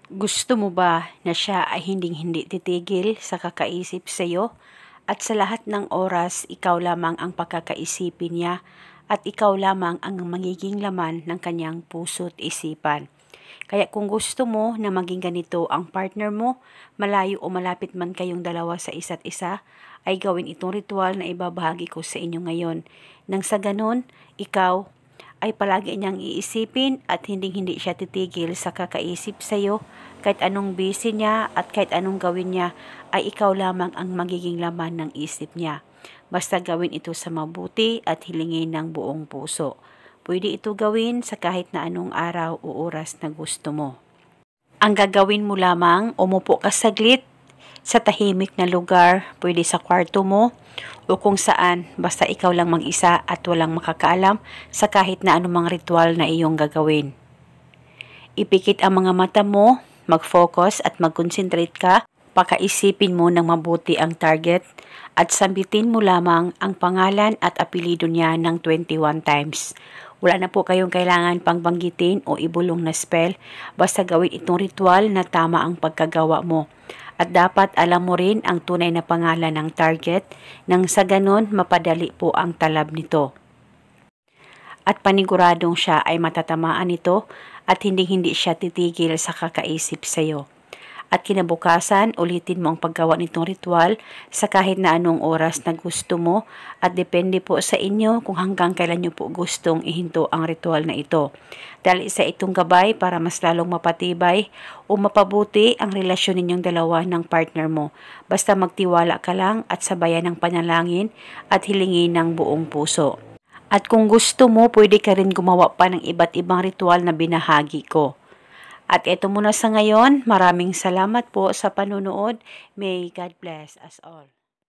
Gusto mo ba na siya ay hinding-hindi titigil sa kakaisip sa iyo at sa lahat ng oras ikaw lamang ang pagkakaisipin niya at ikaw lamang ang magiging laman ng kanyang puso't isipan? Kaya kung gusto mo na maging ganito ang partner mo, malayo o malapit man kayong dalawa sa isa't isa, ay gawin itong ritual na ibabahagi ko sa inyo ngayon. Nang sa ganon, ikaw ay palagi niyang iisipin at hindi siya titigil sa kakaisip sa iyo. Kahit anong busy niya at kahit anong gawin niya, ay ikaw lamang ang magiging laman ng isip niya. Basta gawin ito sa mabuti at hilingin ng buong puso. Pwede ito gawin sa kahit na anong araw o oras na gusto mo. Ang gagawin mo lamang, umupo ka saglit sa tahimik na lugar, pwede sa kwarto mo o kung saan, basta ikaw lang mag-isa at walang makakaalam sa kahit na anumang ritual na iyong gagawin. Ipikit ang mga mata mo, mag-focus at mag-concentrate ka, pakaisipin mo ng mabuti ang target at sambitin mo lamang ang pangalan at apelido niya ng 21 times. Wala na po kayong kailangan pang banggitin o ibulong na spell, basta gawin itong ritual na tama ang pagkagawa mo. At dapat alam mo rin ang tunay na pangalan ng target nang sa ganon mapadali po ang talab nito. At paniguradong siya ay matatamaan nito at hindi siya titigil sa kakaisip sa iyo. At kinabukasan, ulitin mo ang paggawa nitong ritual sa kahit na anong oras na gusto mo at depende po sa inyo kung hanggang kailan nyo po gustong ihinto ang ritual na ito. Dahil isa itong gabay para mas lalong mapatibay o mapabuti ang relasyon ninyong dalawa ng partner mo. Basta magtiwala ka lang at sabayan ng panalangin at hilingin ng buong puso. At kung gusto mo, pwede ka rin gumawa pa ng iba't ibang ritual na binahagi ko. At ito muna sa ngayon, maraming salamat po sa panunood. May God bless us all.